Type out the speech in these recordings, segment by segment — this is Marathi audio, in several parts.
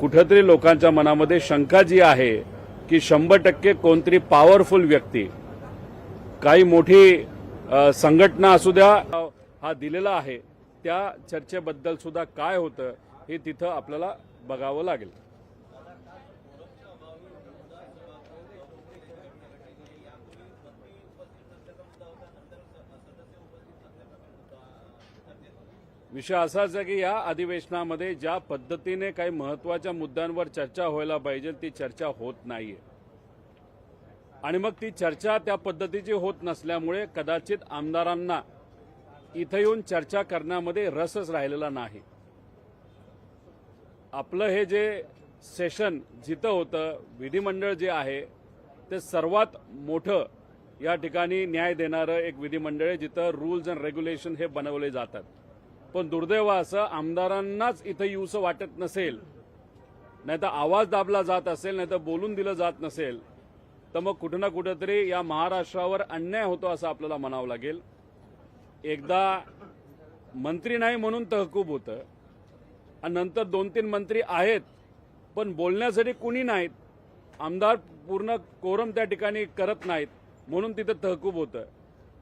कुठेतरी लोकांच्या मनामध्ये शंका जी आहे की 100% कोणतरी पॉवरफुल व्यक्ती, काही मोठी संघटना असू द्या, हा दिलेला आहे, त्या चर्चेबद्दल सुद्धा काय होतं हे तिथं आपल्याला बघावं लागेल. विषय असाच आहे की या अधिवेशनामध्ये ज्या पद्धतीने काही महत्त्वाच्या मुद्द्यांवर चर्चा व्हायला पाहिजे ती चर्चा होत नाहीये, आणि मग ती चर्चा त्या पद्धतीची होत नसल्यामुळे कदाचित आमदारांना इथं येऊन चर्चा करण्यामध्ये रसच राहिलेला नाही. आपलं हे जे सेशन जिथं होतं, विधिमंडळ जे आहे ते सर्वात मोठं या ठिकाणी न्याय देणारं एक विधिमंडळ आहे, जिथं रूल्स अँड रेग्युलेशन हे बनवले जातात. पण दुर्दैव असं आमदारांनाच इथं येऊसं वाटत नसेल, नाही तर आवाज दाबला जात असेल, नाही तर बोलून दिलं जात नसेल, तर मग कुठं ना कुठंतरी या महाराष्ट्रावर अन्याय होतो असं आपल्याला म्हणावं लागेल. एकदा मंत्री नाही म्हणून तहकूब होतं, आणि नंतर 2-3 मंत्री आहेत पण बोलण्यासाठी कुणी नाहीत, आमदार पूर्ण कोरम त्या ठिकाणी करत नाहीत म्हणून तिथं तहकूब होतं.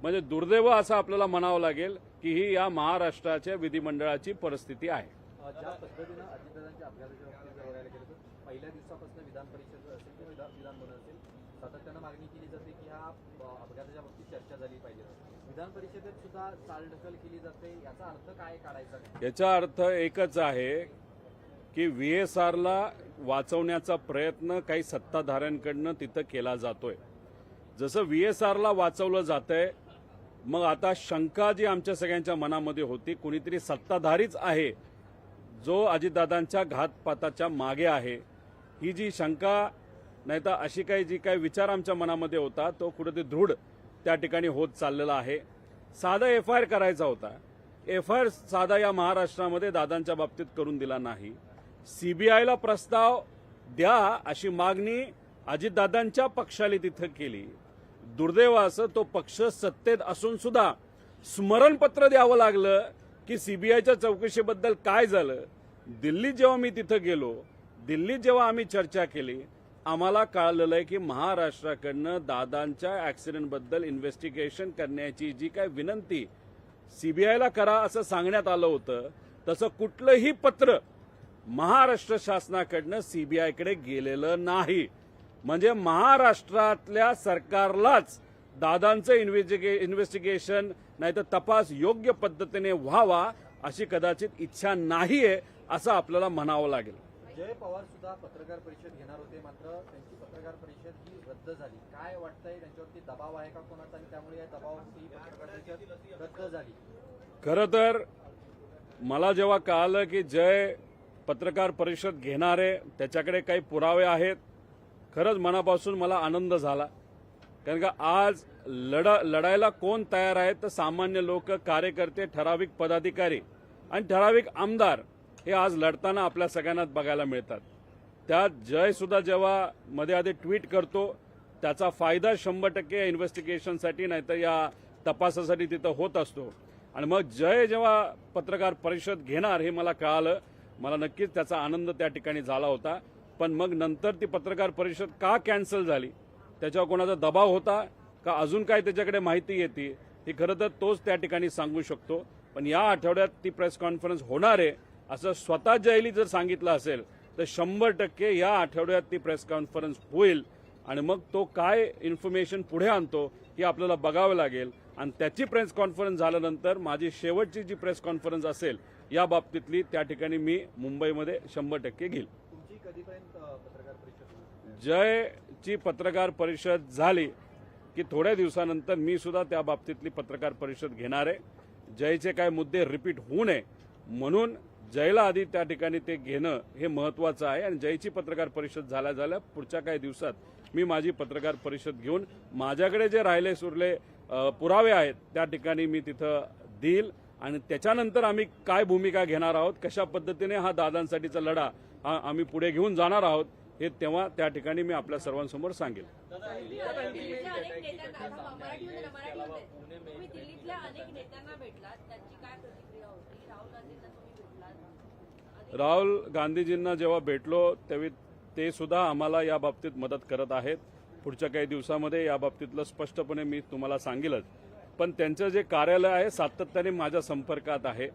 म्हणजे दुर्दैव असं आपल्याला म्हणावं लागेल की ही या महाराष्ट्राच्या विधिमंडळाची परिस्थिती आहे. ज्या पद्धतीनं अजितदादांच्या अपघाताच्या बाबतीत बघायला गेलं तर पहिल्या दिवसापासून विधान परिषद असेल किंवा विधान भवन असेल, सातत्यानं मागणी केली जाते की ह्या अपघाताच्या बाबतीत चर्चा झाली पाहिजे. विधान परिषदेत सुद्धा चालढकल केली जाते, याचा अर्थ काय काढायचा? याचा अर्थ एकच आहे की VSRला वाचवण्याचा प्रयत्न काही सत्ताधाऱ्यांकडनं तिथं केला जातोय. जसं VSRला वाचवलं जातंय, मग आता शंका जी आमच्या सगळ्यांच्या मनामध्ये होती, कुणीतरी सत्ताधारीच आहे जो अजितदादांच्या घातपाताच्या मागे आहे, ही जी शंका, नाही तर अशी काही जी काही विचार आमच्या मनामध्ये होता तो कुठेतरी दृढ त्या ठिकाणी होत चाललेला आहे. साधा FIR करायचा होता, FIR साधा या महाराष्ट्रामध्ये दादांच्या बाबतीत करून दिला नाही. CBIला प्रस्ताव द्या अशी मागणी अजितदादांच्या पक्षाने तिथं केली. दुर्दैव असं तो पक्ष सत्तेत असून सुद्धा स्मरणपत्र द्यावं लागलं की CBIच्या चौकशीबद्दल काय झालं. दिल्लीत जेव्हा मी तिथं गेलो, दिल्लीत जेव्हा आम्ही चर्चा केली, आम्हाला कळलेलं आहे की महाराष्ट्राकडनं दादांच्या ॲक्सिडेंटबद्दल इन्व्हेस्टिगेशन करण्याची जी काय विनंती CBIला करा असं सांगण्यात आलं होतं, तसं कुठलंही पत्र महाराष्ट्र शासनाकडनं CBIकडे गेलेलं नाही. म्हणजे महाराष्ट्रातल्या सरकारलाच दादांचं इन्व्हेस्टिगेशन नाही तर तपास योग्य पद्धतीने व्हावा अशी कदाचित इच्छा नाहीये असं आपल्याला म्हणावं लागेल. जय पवार सुद्धा पत्रकार परिषद घेणार होते, मात्र त्यांची पत्रकार परिषद ही रद्द झाली. काय वाटतंय, त्यांच्यावरती दबाव आहे का कोणाचा, आणि त्यामुळे या दबावावरती पत्रकार परिषद रद्द झाली? खरं तर मला जेव्हा कळालं की जय पत्रकार परिषद घेणार आहे, त्याच्याकडे काही पुरावे आहेत, खरंच मनापासून मला आनंद झाला. कारण का आज लढायला कोण तयार आहे, तर सामान्य लोक, कार्यकर्ते, ठराविक पदाधिकारी आणि ठराविक आमदार हे आज लढताना आपल्या सगळ्यांना बघायला मिळतात. त्यात जय सुद्धा जेव्हा मध्ये आधी ट्विट करतो, त्याचा फायदा 100% या इन्व्हेस्टिगेशनसाठी नाही तर या तपासासाठी तिथं होत असतो. आणि मग जय जेव्हा पत्रकार परिषद घेणार हे मला कळालं, मला नक्कीच त्याचा आनंद त्या ठिकाणी झाला होता. पण मग नंतर ती पत्रकार परिषद का कॅन्सल झाली, त्याच्यावर कोणाचा दबाव होता का अजून काय त्याच्याकडे माहिती येते, हे खरं तर तोच त्या ठिकाणी सांगू शकतो. पण या आठवड्यात ती प्रेस कॉन्फरन्स होणार आहे असं स्वतः जयली जर सांगितलं असेल तर 100% या आठवड्यात ती प्रेस कॉन्फरन्स होईल. आणि मग तो काय इन्फॉर्मेशन पुढे आणतो हे आपल्याला बघावं लागेल. आणि त्याची प्रेस कॉन्फरन्स झाल्यानंतर माझी शेवटची जी प्रेस कॉन्फरन्स असेल या बाबतीतली त्या ठिकाणी मी मुंबईमध्ये 100% घेईल. तुमची कधीपर्यंत पत्रकार परिषद? जयची पत्रकार परिषद झाली की थोड्या दिवसानंतर मी सुद्धा त्या बाबतीतली पत्रकार परिषद घेणार आहे. जयचे काय मुद्दे रिपीट होऊ नये म्हणून जयला आधी त्या ठिकाणी ते घेणं हे महत्त्वाचं आहे. आणि जयची पत्रकार परिषद झाल्या पुढच्या काही दिवसात मी माझी पत्रकार परिषद घेऊन माझ्याकडे जे राहिले सुरले पुरावे आहेत त्या ठिकाणी मी तिथं देईल. आणि त्याच्यानंतर आम्ही काय भूमिका घेणार आहोत, कशा पद्धतीने हा दादांसाठीचा लढा हा आम्ही पुढे घेऊन जाणार आहोत, हे तेव्हा त्या ठिकाणी मी आपल्या सर्वांसमोर सांगेल. राहुल गांधीजींना जेव्हा भेटलो त्यावेळी ते सुद्धा आम्हाला या बाबतीत मदत करत आहेत. पुढच्या काही दिवसामध्ये या बाबतीतलं स्पष्टपणे मी तुम्हाला सांगेलच. पण त्यांचं जे कार्यालय आहे सातत्याने माझ्या संपर्कात आहे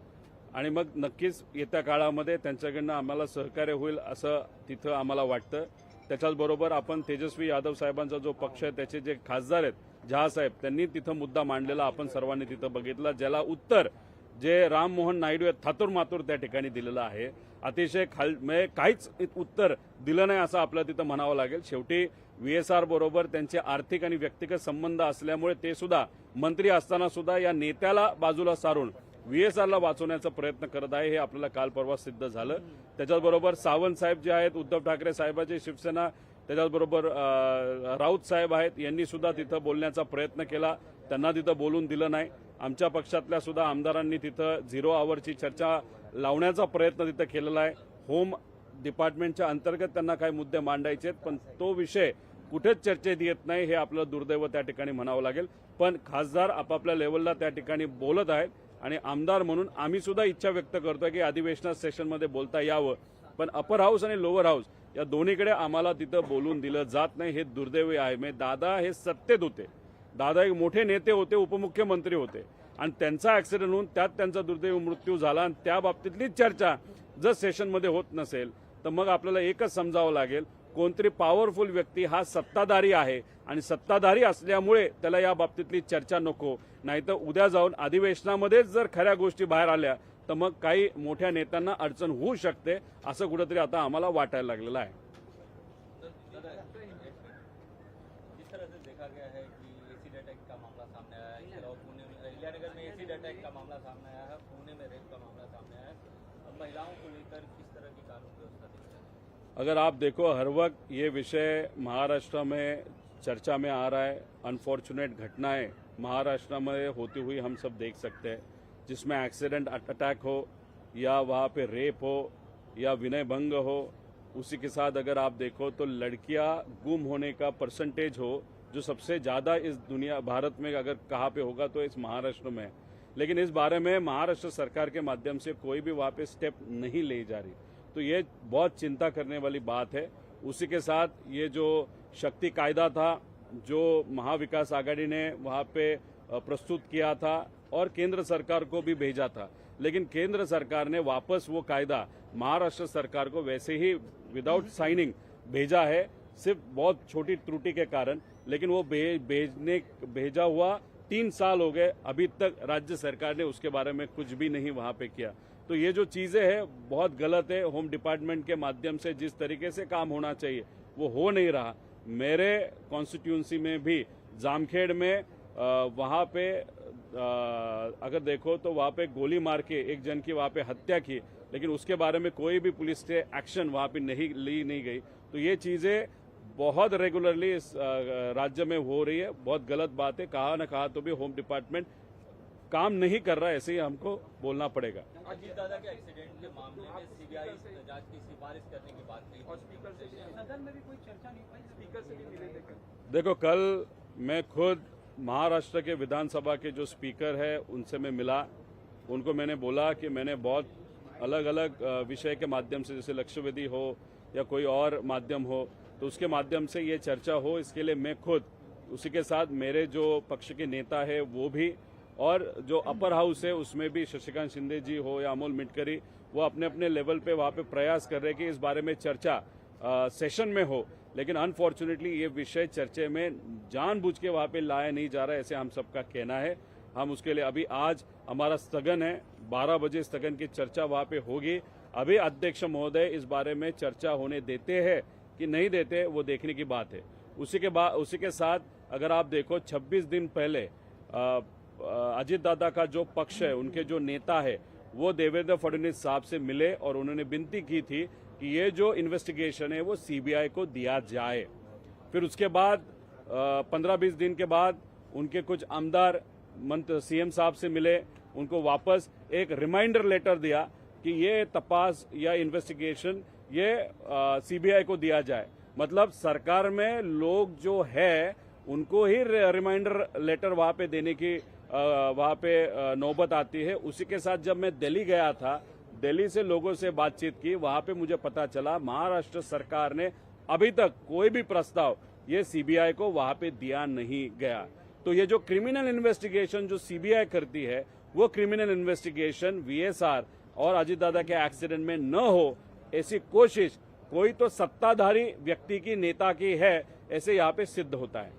आणि मग नक्कीच येत्या काळामध्ये त्यांच्याकडनं आम्हाला सहकार्य होईल असं तिथं आम्हाला वाटतं. त्याच्याचबरोबर आपण तेजस्वी यादव साहेबांचा जो पक्ष आहे त्याचे जे खासदार आहेत जहा साहेब त्यांनी तिथं मुद्दा मांडलेला आपण सर्वांनी तिथं बघितला, ज्याला उत्तर जे राममोहन नायडू आहेत थातूर मातूर त्या ठिकाणी दिलेलं आहे. अतिशय म्हणजे काहीच उत्तर दिलं नाही असं आपलं तिथं म्हणावं लागेल. शेवटी VSR बरोबर त्यांचे आर्थिक आणि व्यक्तिगत संबंध असल्यामुळे ते सुद्धा मंत्री असताना सुद्धा या नेत्याला बाजूला सारून VSRला वाचवण्याचा प्रयत्न करत आहे, हे आपल्याला काल परवा सिद्ध झालं. त्याच्याचबरोबर सावंत साहेब जे आहेत उद्धव ठाकरे साहेबांची शिवसेना, त्याच्याचबरोबर राऊत साहेब आहेत, यांनी सुद्धा तिथं बोलण्याचा प्रयत्न केला. त्यांना तिथं बोलून दिलं नाही. आमच्या पक्षातल्या सुद्धा आमदारांनी तिथं 0 आवरची चर्चा लावण्याचा प्रयत्न तिथं केलेला आहे. होम डिपार्टमेंटच्या अंतर्गत त्यांना काही मुद्दे मांडायचे आहेत, पण तो विषय कुठेच चर्चेत येत नाही, हे आपलं दुर्दैव त्या ठिकाणी म्हणावं लागेल. पण खासदार आपापल्या लेवलला त्या ठिकाणी बोलत आहेत आणि आमदार म्हणून आम्ही सुद्धा इच्छा व्यक्त करतोय की अधिवेशनात सेशनमध्ये बोलता यावं. पण अपर हाऊस आणि लोअर हाऊस या दोन्हीकडे आम्हाला तिथं बोलून दिलं जात नाही, हे दुर्दैवी आहे. म्हणजे दादा हे सत्तेत होते, दादा एक मोठे नेते होते, उपमुख्यमंत्री होते आणि त्यांचा ऍक्सिडेंट होऊन त्यात त्यांचा दुर्दैवी मृत्यू झाला आणि त्या बाबतीतलीच चर्चा जर सेशनमध्ये होत नसेल तर मग आपल्याला एकच समजावं लागेल, कोणतरी पॉवरफुल व्यक्ती हा सत्ताधारी आहे आणि सत्ताधारी असल्यामुळे त्याला या बाबतीतली चर्चा नको. नाहीतर उद्या जाऊन अधिवेशनामध्येच जर खऱ्या गोष्टी बाहेर आल्या तर मग काही मोठ्या नेत्यांना अडचण होऊ शकते, असं कुठेतरी आता आम्हाला वाटायला लागलेलं आहे. जिस तरह से देखा गया है कि एसिड अटैक का मामला सामने आया है, इसके अलावा पुणे में अहिल्यानगर में एसिड अटैक का मामला सामने आया है, पुणे में रेप का मामला सामने आया है. अब महिलाओं को लेकर किस तरह की कानून व्यवस्था देखते हैं? अगर आप देखो हर वक्त ये विषय महाराष्ट्र में चर्चा में आ रहा है. अनफॉर्चुनेट घटनाएं महाराष्ट्र में होती हुई हम सब देख सकते हैं, जिसमें एक्सीडेंट अटैक हो या वहाँ पे रेप हो या विनय भंग हो. उसी के साथ अगर आप देखो तो लड़कियां गुम होने का परसेंटेज हो जो सबसे ज़्यादा इस दुनिया भारत में अगर कहाँ पे होगा तो इस महाराष्ट्र में है. लेकिन इस बारे में महाराष्ट्र सरकार के माध्यम से कोई भी वहाँ पे स्टेप नहीं ली जा रही, तो ये बहुत चिंता करने वाली बात है. उसी के साथ ये जो शक्ति कायदा था जो महाविकास आघाड़ी ने वहाँ पे प्रस्तुत किया था और केंद्र सरकार को भी भेजा था, लेकिन केंद्र सरकार ने वापस वो कायदा महाराष्ट्र सरकार को वैसे ही विदाउट साइनिंग भेजा है, सिर्फ बहुत छोटी त्रुटि के कारण. लेकिन वो भेजा हुआ 3 साल हो गए, अभी तक राज्य सरकार ने उसके बारे में कुछ भी नहीं वहाँ पे किया. तो ये जो चीज़ें हैं बहुत गलत है. होम डिपार्टमेंट के माध्यम से जिस तरीके से काम होना चाहिए वो हो नहीं रहा. मेरे कॉन्स्टिट्यूंसी में भी जामखेड़ में वहाँ पे अगर देखो तो वहाँ पे गोली मार के एक जन की वहाँ पे हत्या की, लेकिन उसके बारे में कोई भी पुलिस से एक्शन वहाँ पे नहीं गई. तो ये चीज़ें बहुत रेगुलरली इस राज्य में हो रही है. बहुत गलत बात है. कहा न कहा तो भी होम डिपार्टमेंट काम नहीं कर रहा है, ऐसे ही हमको बोलना पड़ेगा. अजीत दादा के एक्सीडेंट के मामले में CBI जांच की सिफारिश करने की बात कही, सदन में भी कोई चर्चा नहीं हुई, स्पीकर से भी मिले थे. देखो कल मैं खुद महाराष्ट्र के विधानसभा के जो स्पीकर है उनसे मैं मिला. उनको मैंने बोला कि मैंने बहुत अलग अलग विषय के माध्यम से, जैसे लक्षवेदी हो या कोई और माध्यम हो, तो उसके माध्यम से ये चर्चा हो, इसके लिए मैं खुद, उसी के साथ मेरे जो पक्ष के नेता है वो भी, और जो अपर हाउस है उसमें भी शशिकांत शिंदे जी हो या अमोल मिटकरी, वो अपने अपने लेवल पे वहाँ पे प्रयास कर रहे हैं कि इस बारे में चर्चा सेशन में हो. लेकिन अनफॉर्चुनेटली ये विषय चर्चे में जानबूझ के वहाँ पे लाया नहीं जा रहा है, ऐसे हम सबका कहना है. हम उसके लिए अभी आज हमारा स्थगन है, 12 बजे स्थगन की चर्चा वहाँ पे होगी. अभी अध्यक्ष महोदय इस बारे में चर्चा होने देते हैं कि नहीं देते, वो देखने की बात है. उसी के साथ अगर आप देखो 26 दिन पहले अजीत दादा का जो पक्ष है, उनके जो नेता है, वो देवेंद्र फडणवीस साहब से मिले और उन्होंने विनती की थी कि ये जो इन्वेस्टिगेशन है वो CBI को दिया जाए. फिर उसके बाद 15-20 दिन के बाद उनके कुछ आमदार CM साहब से मिले, उनको वापस एक रिमाइंडर लेटर दिया कि ये तपास या इन्वेस्टिगेशन ये CBI को दिया जाए. मतलब सरकार में लोग जो है उनको ही रिमाइंडर लेटर वहाँ पे देने की वहाँ पे नौबत आती है. उसी के साथ जब मैं दिल्ली गया था, दिल्ली से लोगों से बातचीत की, वहां पे मुझे पता चला महाराष्ट्र सरकार ने अभी तक कोई भी प्रस्ताव ये सीबीआई को वहां पे दिया नहीं गया। तो ये जो क्रिमिनल इन्वेस्टिगेशन जो सीबीआई करती है, वो क्रिमिनल इन्वेस्टिगेशन वीएसआर और अजीत दादा के एक्सीडेंट में न हो, ऐसी कोशिश कोई तो सत्ताधारी व्यक्ति की, नेता की है, ऐसे यहाँ पे सिद्ध होता है।